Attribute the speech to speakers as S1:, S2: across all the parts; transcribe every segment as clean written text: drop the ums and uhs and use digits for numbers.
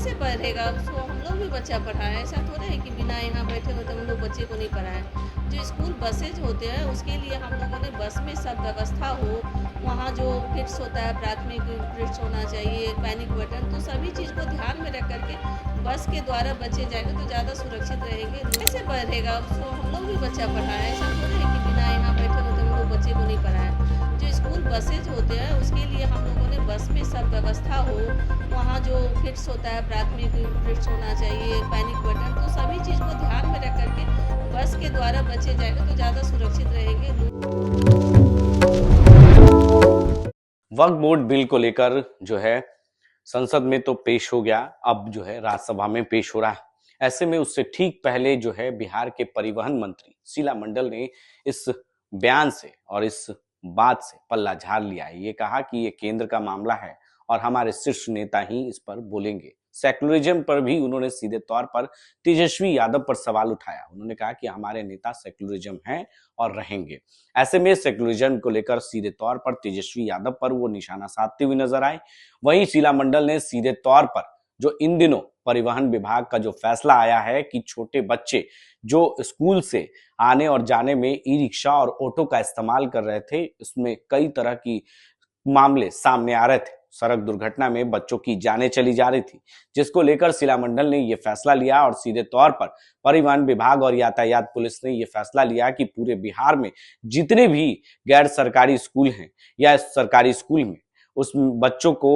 S1: कैसे पढ़ेगा? उसको हम लोग भी बच्चा पढ़ाएं, ऐसा थोड़ा है कि बिना यहाँ बैठे हो तो हम लोग बच्चे को नहीं पढ़ाएं। जो स्कूल बसेज होते हैं उसके लिए हम लोगों ने बस में सब व्यवस्था हो, वहाँ जो किट्स होता है प्राथमिक किट्स होना चाहिए, पैनिक बटन, तो सभी चीज़ को ध्यान में रख करके बस के द्वारा बच्चे जाएंगे तो ज़्यादा सुरक्षित रहेंगे। कैसे पढ़ेगा? उसको हम लोग भी बच्चा पढ़ाएं, ऐसा थोड़ा है कि बिना यहाँ बैठे हो तो हम लोग बच्चे को नहीं पढ़ाएं। जो स्कूल बसेज होते हैं उसके लिए हम लोगों ने बस में सब व्यवस्था हो, वहाँ जो किट्स होता है प्राथमिक किट्स होना चाहिए, पैनिक बटन, तो सभी चीज़ को ध्यान में रख करके बस के द्वारा बच्चे जाएंगे तो ज़्यादा सुरक्षित रहेंगे।
S2: वक्फ बोर्ड बिल को लेकर जो है संसद में तो पेश हो गया, अब जो है राज्यसभा में पेश हो रहा है। ऐसे में उससे ठीक पहले जो है बिहार के परिवहन मंत्री शीला मंडल ने इस बयान से और इस बात से पल्ला झाड़ लिया है। ये कहा कि ये केंद्र का मामला है और हमारे शीर्ष नेता ही इस पर बोलेंगे। सेकुलरिज्म पर भी उन्होंने सीधे तौर पर तेजस्वी यादव पर सवाल उठाया। उन्होंने कहा कि हमारे नेता सेकुलरिज्म हैं और रहेंगे। ऐसे में सेकुलरिज्म को लेकर सीधे तौर पर तेजस्वी यादव पर वो निशाना साधते हुए नजर आए। वहीं शीला मंडल ने सीधे तौर पर जो इन दिनों परिवहन विभाग का जो फैसला आया है कि छोटे बच्चे जो स्कूल से आने और जाने में ई रिक्शा और ऑटो का इस्तेमाल कर रहे थे, उसमें कई तरह की मामले सामने आ रहे थे। सड़क दुर्घटना में बच्चों की जानें चली जा रही थी, जिसको लेकर शीला मंडल ने यह फैसला लिया और सीधे तौर पर परिवहन विभाग और यातायात पुलिस ने यह फैसला लिया कि पूरे बिहार में जितने भी गैर सरकारी स्कूल हैं या सरकारी स्कूल में उस बच्चों को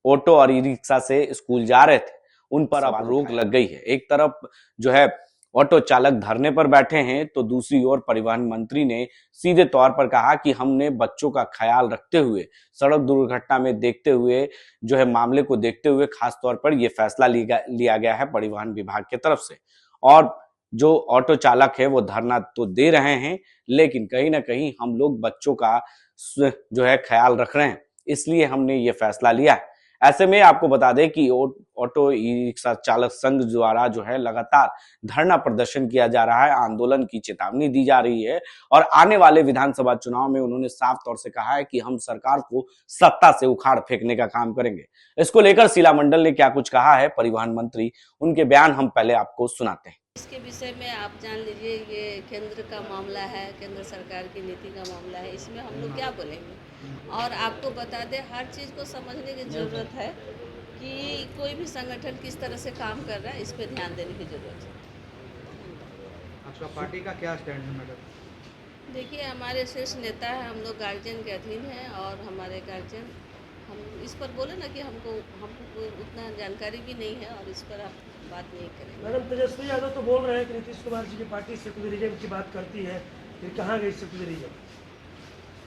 S2: ऑटो और ई रिक्शा से स्कूल जा रहे थे, उन पर अब रोक लग गई है। एक तरफ जो है ऑटो चालक धरने पर बैठे हैं तो दूसरी ओर परिवहन मंत्री ने सीधे तौर पर कहा कि हमने बच्चों का ख्याल रखते हुए, सड़क दुर्घटना में देखते हुए जो है मामले को देखते हुए खास तौर पर यह फैसला लिया गया है परिवहन विभाग की तरफ से। और जो ऑटो चालक है वो धरना तो दे रहे हैं, लेकिन कहीं ना कहीं हम लोग बच्चों का जो है ख्याल रख रहे हैं, इसलिए हमने ये फैसला लिया है। ऐसे में आपको बता दें कि ऑटो ई रिक्शा चालक संघ द्वारा जो है लगातार धरना प्रदर्शन किया जा रहा है, आंदोलन की चेतावनी दी जा रही है और आने वाले विधानसभा चुनाव में उन्होंने साफ तौर से कहा है कि हम सरकार को सत्ता से उखाड़ फेंकने का काम करेंगे। इसको लेकर शीला मंडल ने क्या कुछ कहा है परिवहन मंत्री, उनके बयान हम पहले आपको सुनाते हैं।
S1: इसके विषय में आप जान लीजिए, ये केंद्र का मामला है, केंद्र सरकार की नीति का मामला है, इसमें हम लोग क्या बोलेंगे। और आपको बता दें, हर चीज़ को समझने की ज़रूरत है कि कोई भी संगठन किस तरह से काम कर रहा है, इस पर ध्यान देने की ज़रूरत है।
S3: आपका पार्टी का क्या स्टैंड है मैडम?
S1: देखिए, हमारे शीर्ष नेता है, हम लोग गार्जियन के अधीन हैं और हमारे गार्जियन, हम इस पर बोले ना कि हमको कोई उतना जानकारी भी नहीं है और इस पर आप बात नहीं करें।
S4: मैडम, तेजस्वी यादव तो बोल रहे हैं कि नीतीश कुमार जी की पार्टी सेकुलरिज्म की बात करती है, फिर कहाँ गई सेकुलरिज्म?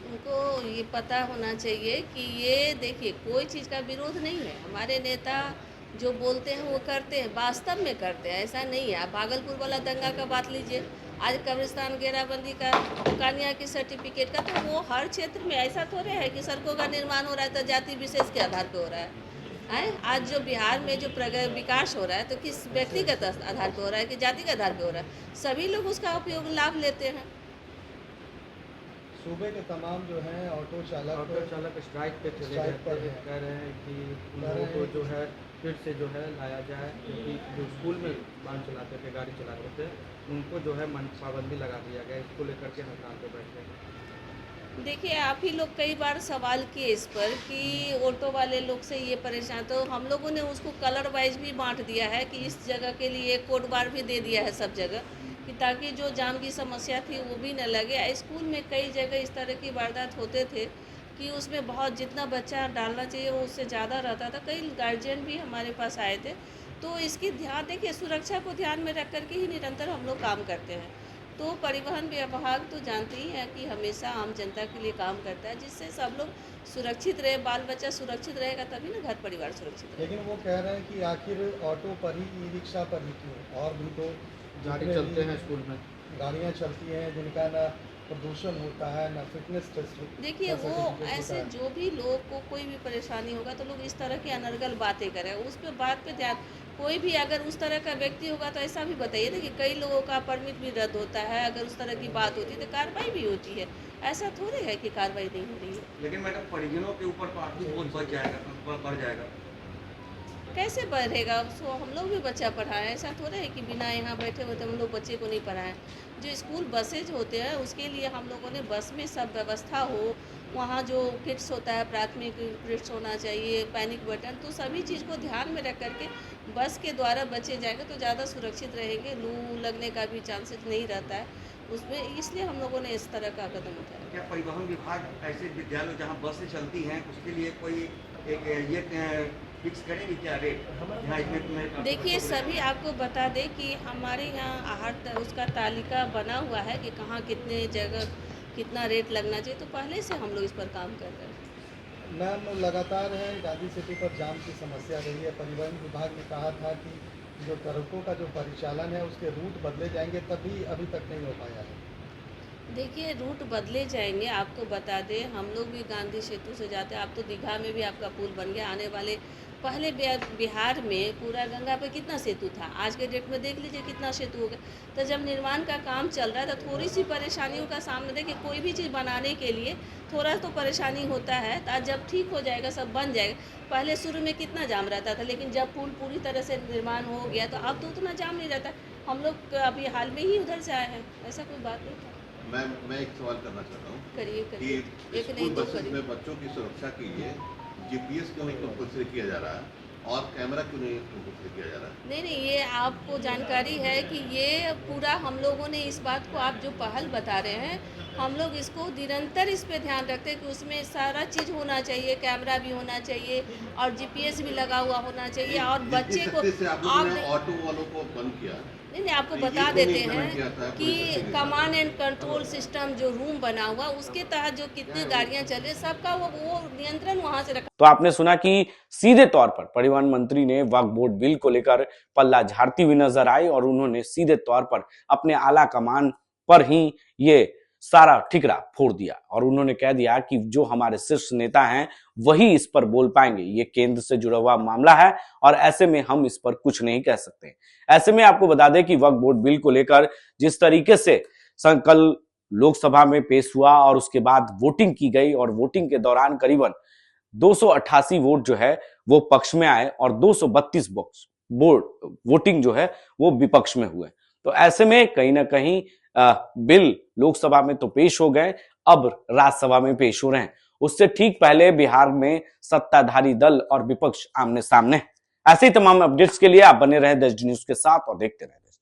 S1: उनको ये पता होना चाहिए कि ये देखिए, कोई चीज़ का विरोध नहीं है। हमारे नेता जो बोलते हैं वो करते हैं, वास्तव में करते हैं, ऐसा नहीं है। आप भागलपुर वाला दंगा का बात लीजिए, आज कब्रिस्तान घेराबंदी का, कानिया की सर्टिफिकेट का, तो वो हर क्षेत्र में ऐसा थोड़े है कि सड़कों का निर्माण हो रहा है तो जाति विशेष के आधार पर हो रहा है। आज जो बिहार में जो विकास हो रहा है तो किस व्यक्तिगत आधार पर हो रहा है कि जाति के आधार पर हो रहा है? सभी लोग उसका उपयोग लाभ लेते हैं।
S5: सूबे के तमाम जो हैं ऑटो चालक
S3: स्ट्राइक पे चले
S5: स्ट्राइक पर
S3: जाते हैं, कह रहे हैं कि उन लोगों को जो है फिर से जो है लाया जाए, क्योंकि जो स्कूल में वाहन चलाते थे, गाड़ी चलाते थे, उनको जो है पाबंदी लगा दिया गया। इसको लेकर के हड़ताल पे बैठे हैं।
S1: देखिए, आप ही लोग कई बार सवाल किए इस पर कि ऑटो वाले लोग से ये परेशान, तो हम लोगों ने उसको कलर वाइज भी बांट दिया है कि इस जगह के लिए कोड बार भी दे दिया है सब जगह, कि ताकि जो जाम की समस्या थी वो भी न लगे। स्कूल में कई जगह इस तरह की वारदात होते थे कि उसमें बहुत जितना बच्चा डालना चाहिए वो उससे ज़्यादा रहता था। कई गार्जियन भी हमारे पास आए थे, तो इसकी ध्यान देखिए, सुरक्षा को ध्यान में रख करके ही निरंतर हम लोग काम करते हैं। तो परिवहन विभाग तो जानते ही हैं कि हमेशा आम जनता के लिए काम करता है, जिससे सब लोग सुरक्षित रहे, बाल बच्चा सुरक्षित रहेगा तभी ना घर परिवार सुरक्षित रहेगा।
S5: लेकिन वो कह रहे हैं कि आखिर ऑटो पर ही, ई रिक्शा पर ही क्यों? और भी तो
S3: गाड़ी चलते हैं स्कूल में,
S5: गाड़ियाँ चलती हैं जिनका ना प्रदूषण होता है, ना फिटनेस टेस्ट।
S1: देखिए, वो ऐसे जो भी लोग को कोई भी परेशानी होगा तो लोग इस तरह की अनर्गल बातें करें, उस पर बात पे ध्यान। कोई भी अगर उस तरह का व्यक्ति होगा तो ऐसा भी बताइए ना कि कई लोगों का परमिट भी रद्द होता है। अगर उस तरह की बात होती है तो कार्रवाई भी होती है, ऐसा थोड़े है कि कार्रवाई नहीं हो रही है।
S6: लेकिन मैडम, परिजनों के ऊपर तो आर्थिक बोझ बढ़ जाएगा।
S1: कैसे बढ़ेगा? सो हम लोग भी बच्चा पढ़ाएं, ऐसा थोड़ा है कि बिना यहाँ बैठे हुए तो हम लोग बच्चे को नहीं पढ़ाएं। जो स्कूल बसेज होते हैं उसके लिए हम लोगों ने बस में सब व्यवस्था हो, वहाँ जो किट्स होता है प्राथमिक किट्स होना चाहिए, पैनिक बटन, तो सभी चीज़ को ध्यान में रख करके बस के द्वारा बच्चे जाएंगे तो ज़्यादा सुरक्षित रहेंगे, लू लगने का भी चांसेस नहीं रहता है उसमें, इसलिए हम लोगों ने इस तरह का कदम उठाया।
S6: क्या परिवहन विभाग ऐसे विद्यालय जहाँ बसें चलती हैं उसके लिए कोई एक ये फिक्स करेंगे क्या रेट, जहाँ इसमें
S1: देखिए सभी आपको बता दें कि हमारे यहाँ उसका तालिका बना हुआ है कि कहाँ कितने जगह कितना रेट लगना चाहिए, तो पहले से हम लोग इस पर काम कर रहे हैं।
S5: मैम लगातार है गांधी सिटी पर जाम की समस्या रही है। परिवहन विभाग ने कहा था कि जो ट्रकों का जो परिचालन है उसके रूट बदले जाएंगे, तभी अभी तक नहीं हो पाया है।
S1: देखिए रूट बदले जाएंगे, आपको बता दें हम लोग भी गांधी सेतु से जाते हैं, अब तो दीघा में भी आपका पुल बन गया आने वाले, पहले बिहार में पूरा गंगा पे कितना सेतु था, आज के डेट में देख लीजिए कितना सेतु हो गया। तो जब निर्माण का काम चल रहा है तो थोड़ी सी परेशानियों का सामना, देखिए कोई भी चीज़ बनाने के लिए थोड़ा तो परेशानी होता है, तो जब ठीक हो जाएगा सब बन जाएगा। पहले शुरू में कितना जाम रहता था, लेकिन जब पुल पूरी तरह से निर्माण हो गया तो अब तो उतना जाम नहीं रहता। हम लोग अभी हाल में ही उधर से आए हैं, ऐसा कोई बात नहीं था।
S7: मैं एक सवाल करना चाहता हूँ
S1: करिए
S7: कि
S1: करिए, एक
S7: स्कूल
S1: नहीं दो
S7: बसेस
S1: करिए।
S7: में बच्चों की सुरक्षा के लिए जीपीएस क्यों नहीं कंपल्सरी किया जा रहा है और कैमरा क्यों नहीं कंपल्सरी किया जा रहा है?
S1: नहीं, ये आपको जानकारी है कि ये पूरा हम लोगों ने इस बात को, आप जो पहल बता रहे हैं, हम लोग इसको निरंतर इस पे ध्यान रखते हैं कि उसमें सारा चीज़ होना चाहिए, कैमरा भी होना चाहिए और जीपीएस भी लगा हुआ होना चाहिए और
S7: जिस
S1: बच्चे को
S7: शक्ति से आप लोगों ने ऑटो वालों को बंद किया,
S1: नहीं आपको
S7: ये
S1: बता
S7: क्यों
S1: देते
S7: नहीं implement किया था
S1: हैं
S7: पुलिस
S1: कि
S7: स्टेशन के
S1: कमांड एंड कंट्रोल सिस्टम जो रूम बना हुआ उसके तहत जो कितनी गाड़ियां चल रही सबका वो नियंत्रण वहां से रखा।
S2: तो आपने सुना कि सीधे तौर पर परिवहन मंत्री ने वक्फ बोर्ड बिल को लेकर पल्ला झाड़ती हुई नजर आई और उन्होंने सीधे तौर पर अपने आला कमान पर ही ये सारा ठिकरा फोड़ दिया और उन्होंने कह दिया कि जो हमारे शीर्ष नेता हैं वही इस पर बोल पाएंगे, ये केंद्र से जुड़ा हुआ मामला है और ऐसे में हम इस पर कुछ नहीं कह सकते। ऐसे में आपको बता दें कि वक्फ बोर्ड बिल को लेकर जिस तरीके से कल लोकसभा में पेश हुआ और उसके बाद वोटिंग की गई और वोटिंग के दौरान करीबन 288 वोट जो है वो पक्ष में आए और 232 वोटिंग जो है वो विपक्ष में हुए। तो ऐसे में कहीं ना कहीं बिल लोकसभा में तो पेश हो गए, अब राज्यसभा में पेश हो रहे हैं। उससे ठीक पहले बिहार में सत्ताधारी दल और विपक्ष आमने सामने। ऐसे ही तमाम अपडेट्स के लिए आप बने रहे देश न्यूज के साथ और देखते रहे।